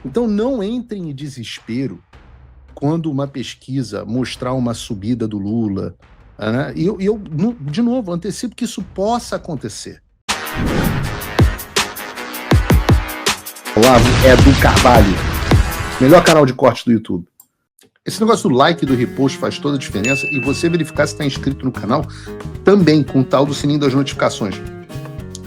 Então não entrem em desespero quando uma pesquisa mostrar uma subida do Lula, né? De novo, antecipo que isso possa acontecer. Olavo é do Carvalho, melhor canal de corte do YouTube. Esse negócio do like e do repost faz toda a diferença, e você verificar se está inscrito no canal também, com o tal do sininho das notificações.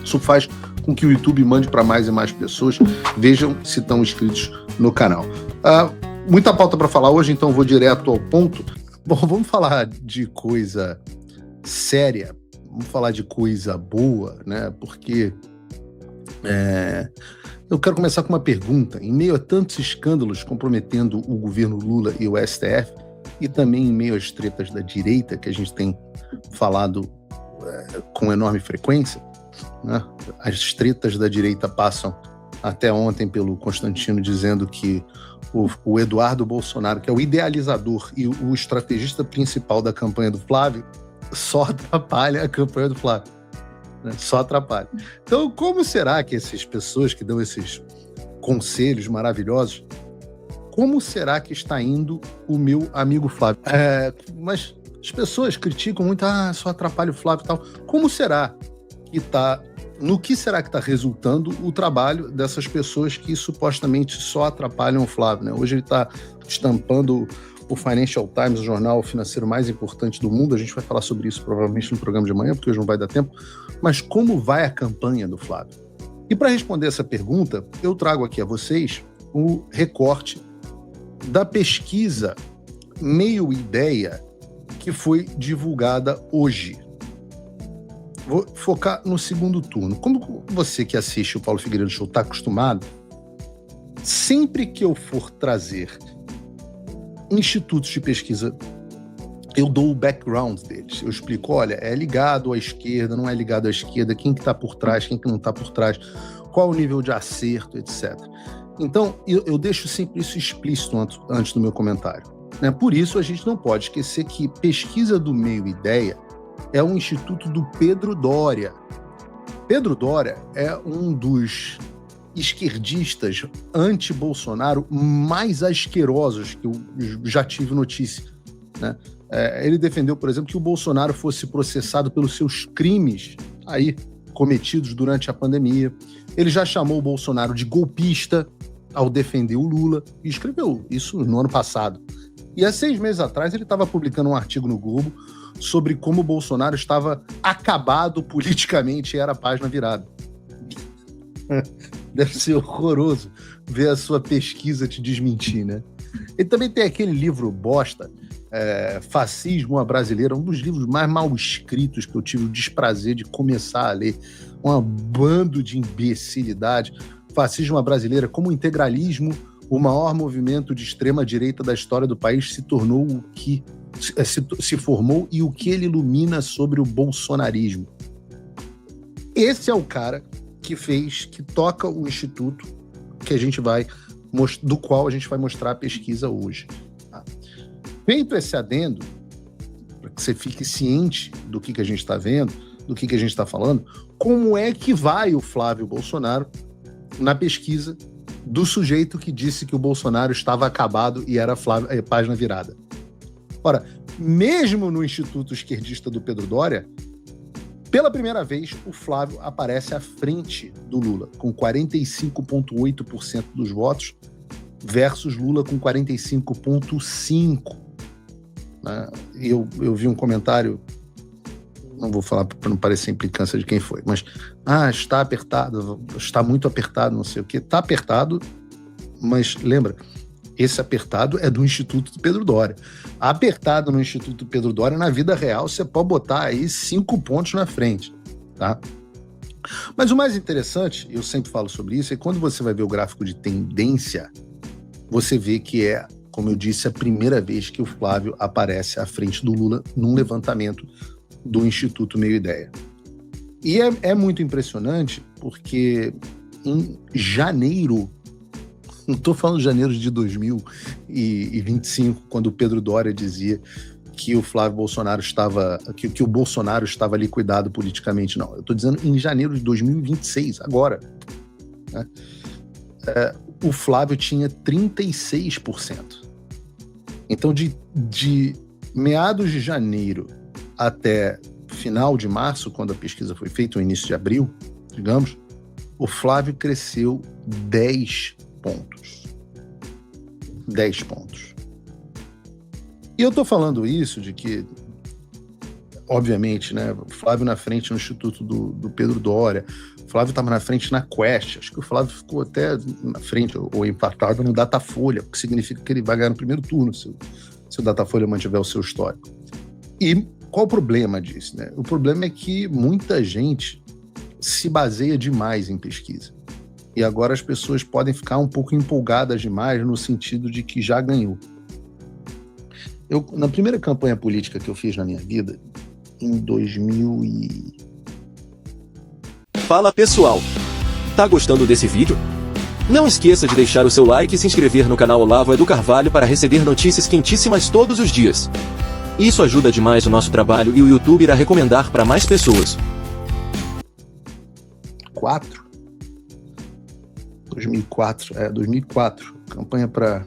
Isso faz com que o YouTube mande para mais e mais pessoas, vejam se estão inscritos no canal. Muita pauta para falar hoje, então vou direto ao ponto. Bom, vamos falar de coisa séria, vamos falar de coisa boa, né? Porque eu quero começar com uma pergunta. Em meio a tantos escândalos comprometendo o governo Lula e o STF, e também em meio às tretas da direita, que a gente tem falado com enorme frequência, né? As tretas da direita passam até ontem pelo Constantino dizendo que o Eduardo Bolsonaro, que é o idealizador e o estrategista principal da campanha do Flávio, só atrapalha a campanha do Flávio. Né? Só atrapalha. Então, como será que essas pessoas que dão esses conselhos maravilhosos, como será que está indo o meu amigo Flávio? Mas as pessoas criticam muito, só atrapalha o Flávio e tal. Como será que está... No que será que está resultando o trabalho dessas pessoas que supostamente só atrapalham o Flávio, né? Hoje ele está estampando o Financial Times, o jornal financeiro mais importante do mundo. A gente vai falar sobre isso provavelmente no programa de amanhã, porque hoje não vai dar tempo. Mas como vai a campanha do Flávio? E para responder essa pergunta, eu trago aqui a vocês o recorte da pesquisa Meio Ideia que foi divulgada hoje. Vou focar no segundo turno. Como você que assiste o Paulo Figueiredo Show está acostumado, sempre que eu for trazer institutos de pesquisa, eu dou o background deles. Eu explico, olha, é ligado à esquerda, não é ligado à esquerda, quem que está por trás, quem que não está por trás, qual o nível de acerto, etc. Então, eu deixo sempre isso explícito antes do meu comentário. Né? Por isso, a gente não pode esquecer que pesquisa do Meio Ideia é um instituto do Pedro Doria. Pedro Doria é um dos esquerdistas anti-Bolsonaro mais asquerosos que eu já tive notícia. Né? Ele defendeu, por exemplo, que o Bolsonaro fosse processado pelos seus crimes aí cometidos durante a pandemia. Ele já chamou o Bolsonaro de golpista ao defender o Lula, e escreveu isso no ano passado. E há 6 meses atrás ele estava publicando um artigo no Globo sobre como o Bolsonaro estava acabado politicamente e era a página virada. Deve ser horroroso ver a sua pesquisa te desmentir, né? Ele também tem aquele livro bosta, Fascismo à Brasileira, um dos livros mais mal escritos que eu tive o desprazer de começar a ler. Um bando de imbecilidade. Fascismo à Brasileira, como o integralismo, o maior movimento de extrema-direita da história do país, se tornou o que se formou e o que ele ilumina sobre o bolsonarismo. Esse é o cara que toca o instituto do qual a gente vai mostrar a pesquisa hoje. Tá? Feito esse adendo, para que você fique ciente do que a gente está vendo, do que a gente está falando, como é que vai o Flávio Bolsonaro na pesquisa do sujeito que disse que o Bolsonaro estava acabado e era página virada. Ora, mesmo no Instituto Esquerdista do Pedro Doria, pela primeira vez, o Flávio aparece à frente do Lula, com 45,8% dos votos, versus Lula com 45,5%. Né? Eu vi um comentário, não vou falar para não parecer implicância de quem foi, mas está apertado, está muito apertado, não sei o quê. Está apertado, mas lembra, esse apertado é do Instituto do Pedro Doria. Apertado no Instituto do Pedro Doria, na vida real, você pode botar aí 5 pontos na frente, tá? Mas o mais interessante, eu sempre falo sobre isso, é quando você vai ver o gráfico de tendência, você vê que é, como eu disse, a primeira vez que o Flávio aparece à frente do Lula num levantamento do Instituto Meio Ideia. E é muito impressionante porque em janeiro, não estou falando de janeiro de 2025, quando o Pedro Doria dizia que o Flávio Bolsonaro que o Bolsonaro estava liquidado politicamente, não. Eu estou dizendo em janeiro de 2026, agora. Né? o Flávio tinha 36%. Então, de meados de janeiro até final de março, quando a pesquisa foi feita, no início de abril, digamos, o Flávio cresceu 10 pontos. 10 pontos. E eu estou falando isso de que, obviamente, né, o Flávio na frente no Instituto do Pedro Doria, o Flávio estava na frente na Quest, acho que o Flávio ficou até na frente ou empatado no Datafolha, o que significa que ele vai ganhar no primeiro turno, se o Datafolha mantiver o seu histórico. E qual o problema disso, né? O problema é que muita gente se baseia demais em pesquisa. E agora as pessoas podem ficar um pouco empolgadas demais no sentido de que já ganhou. Na primeira campanha política que eu fiz na minha vida, em 2000 e... Fala pessoal, tá gostando desse vídeo? Não esqueça de deixar o seu like e se inscrever no canal Olavo Edu Carvalho para receber notícias quentíssimas todos os dias. Isso ajuda demais o nosso trabalho e o YouTube irá recomendar para mais pessoas. 2004, campanha para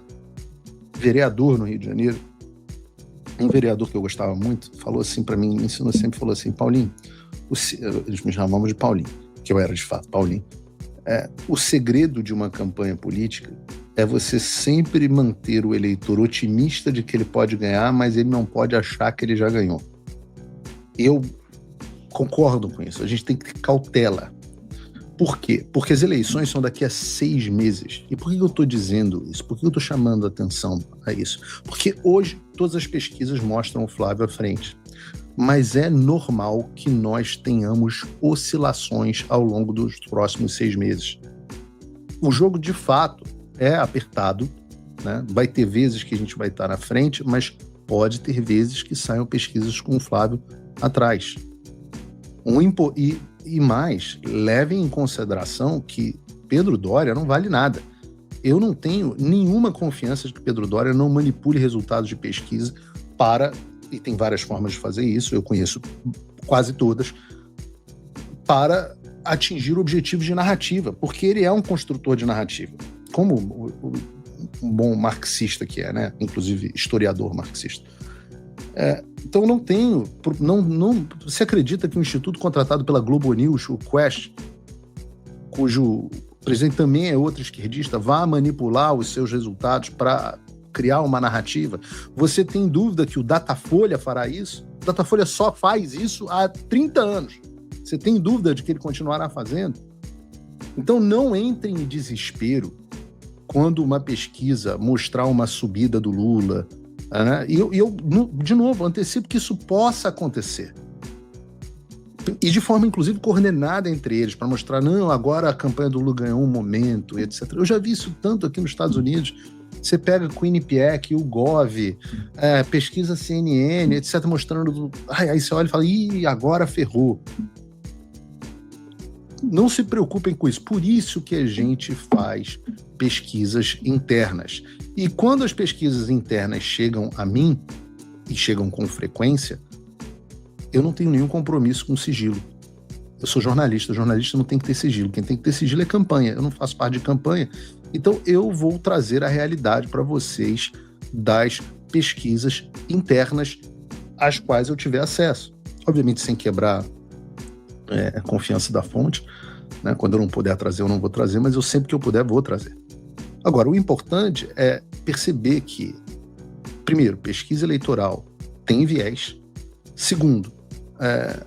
vereador no Rio de Janeiro. Um vereador que eu gostava muito falou assim para mim, me ensinou sempre, falou assim: Paulinho, eles me chamavam de Paulinho, que eu era de fato Paulinho. O segredo de uma campanha política é você sempre manter o eleitor otimista de que ele pode ganhar, mas ele não pode achar que ele já ganhou. Eu concordo com isso, a gente tem que ter cautela. Por quê? Porque as eleições são daqui a 6 meses. E por que eu estou dizendo isso? Por que eu estou chamando a atenção a isso? Porque hoje todas as pesquisas mostram o Flávio à frente. Mas é normal que nós tenhamos oscilações ao longo dos próximos 6 meses. O jogo, de fato, é apertado, né? Vai ter vezes que a gente vai estar na frente, mas pode ter vezes que saiam pesquisas com o Flávio atrás. E mais, levem em consideração que Pedro Doria não vale nada. Eu não tenho nenhuma confiança de que Pedro Doria não manipule resultados de pesquisa e tem várias formas de fazer isso, eu conheço quase todas, para atingir objetivos de narrativa, porque ele é um construtor de narrativa, como um bom marxista que é, né? Inclusive historiador marxista. Então não tenho... Você acredita que um instituto contratado pela Globo News, o Quest, cujo presidente também é outro esquerdista, vá manipular os seus resultados para criar uma narrativa? Você tem dúvida que o Datafolha fará isso? O Datafolha só faz isso há 30 anos. Você tem dúvida de que ele continuará fazendo? Então não entre em desespero quando uma pesquisa mostrar uma subida do Lula, né? E eu, de novo, antecipo que isso possa acontecer. E de forma, inclusive, coordenada entre eles, para mostrar, não, agora a campanha do Lula ganhou um momento, etc. Eu já vi isso tanto aqui nos Estados Unidos. Você pega Quinnipiac, o Gov, pesquisa CNN, etc., mostrando... Aí você olha e fala, ih, agora ferrou. Não se preocupem com isso. Por isso que a gente faz pesquisas internas. E quando as pesquisas internas chegam a mim, e chegam com frequência, eu não tenho nenhum compromisso com sigilo. Eu sou jornalista não tem que ter sigilo. Quem tem que ter sigilo é campanha. Eu não faço parte de campanha. Então eu vou trazer a realidade para vocês das pesquisas internas às quais eu tiver acesso. Obviamente sem quebrar a confiança da fonte, né? Quando eu não puder trazer, eu não vou trazer, mas eu sempre que eu puder, vou trazer. Agora, o importante é perceber que, primeiro, pesquisa eleitoral tem viés. Segundo,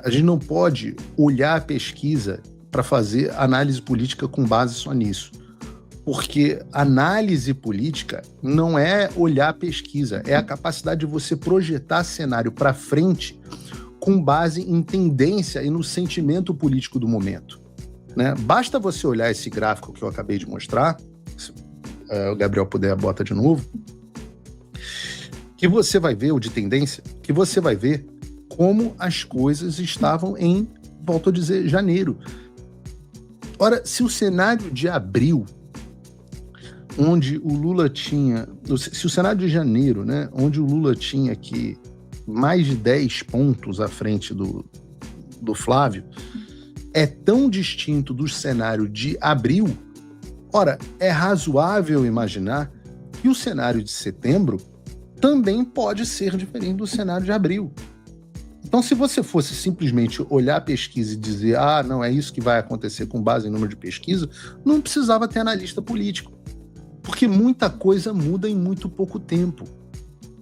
a gente não pode olhar a pesquisa para fazer análise política com base só nisso. Porque análise política não é olhar a pesquisa, é a capacidade de você projetar cenário para frente com base em tendência e no sentimento político do momento, né? Basta você olhar esse gráfico que eu acabei de mostrar, se o Gabriel puder, bota de novo, que você vai ver, o de tendência, que você vai ver como as coisas estavam em, volto a dizer, janeiro. Ora, se o cenário de abril, onde o Lula tinha... Se o cenário de janeiro, né, onde o Lula tinha aqui mais de 10 pontos à frente do Flávio, é tão distinto do cenário de abril Ora, é razoável imaginar que o cenário de setembro também pode ser diferente do cenário de abril. Então, se você fosse simplesmente olhar a pesquisa e dizer, não, é isso que vai acontecer com base em número de pesquisa, não precisava ter analista político, porque muita coisa muda em muito pouco tempo.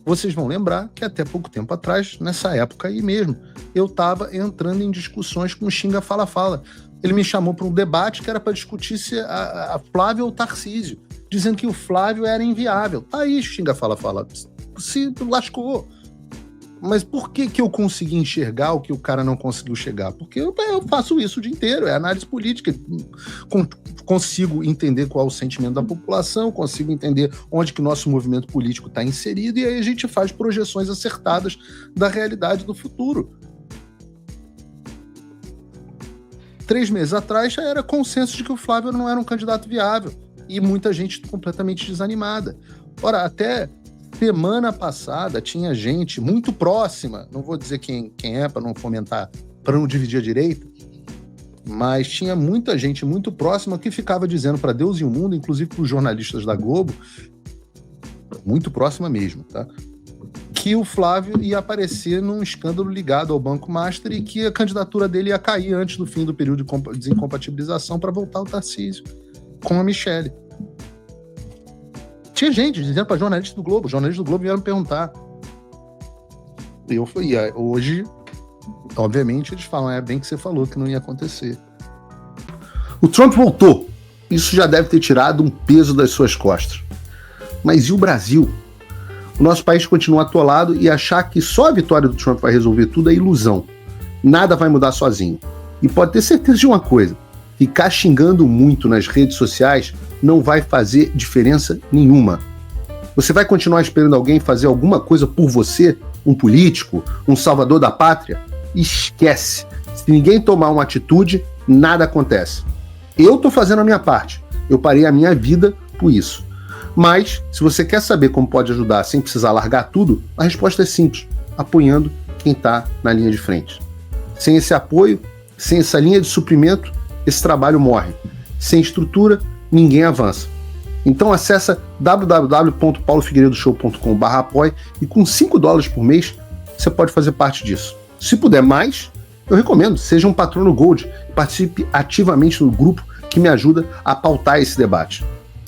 Vocês vão lembrar que até pouco tempo atrás, nessa época aí mesmo, eu estava entrando em discussões com o Xinga Fala Fala. Ele me chamou para um debate que era para discutir se a Flávia ou o Tarcísio, dizendo que o Flávio era inviável. Tá aí, Xinga Fala Fala, se lascou. Mas por que eu consegui enxergar o que o cara não conseguiu chegar? Porque eu faço isso o dia inteiro, é análise política. Consigo entender qual é o sentimento da população, consigo entender onde que o nosso movimento político está inserido, e aí a gente faz projeções acertadas da realidade do futuro. 3 meses atrás já era consenso de que o Flávio não era um candidato viável, e muita gente completamente desanimada. Ora, até semana passada tinha gente muito próxima, não vou dizer quem é para não fomentar, para não dividir a direita, mas tinha muita gente muito próxima que ficava dizendo para Deus e o mundo, inclusive para os jornalistas da Globo, muito próxima mesmo, tá? Que o Flávio ia aparecer num escândalo ligado ao Banco Master e que a candidatura dele ia cair antes do fim do período de desincompatibilização para voltar ao Tarcísio com a Michelle. Tinha gente dizendo para jornalistas do Globo, vieram me perguntar. E eu fui, hoje, obviamente, eles falam, é bem que você falou que não ia acontecer. O Trump voltou. Isso já deve ter tirado um peso das suas costas. Mas e o Brasil? O nosso país continua atolado e achar que só a vitória do Trump vai resolver tudo é ilusão. Nada vai mudar sozinho. E pode ter certeza de uma coisa, ficar xingando muito nas redes sociais não vai fazer diferença nenhuma. Você vai continuar esperando alguém fazer alguma coisa por você, um político, um salvador da pátria? Esquece. Se ninguém tomar uma atitude, nada acontece. Eu estou fazendo a minha parte. Eu parei a minha vida por isso. Mas, se você quer saber como pode ajudar sem precisar largar tudo, a resposta é simples, apoiando quem está na linha de frente. Sem esse apoio, sem essa linha de suprimento, esse trabalho morre. Sem estrutura, ninguém avança. Então acessa www.paulofigueiredoshow.com/apoie e com $5 por mês você pode fazer parte disso. Se puder mais, eu recomendo, seja um patrono Gold e participe ativamente no grupo que me ajuda a pautar esse debate.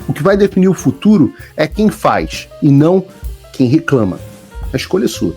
O que vai definir o futuro é quem faz e não quem reclama. A escolha é sua.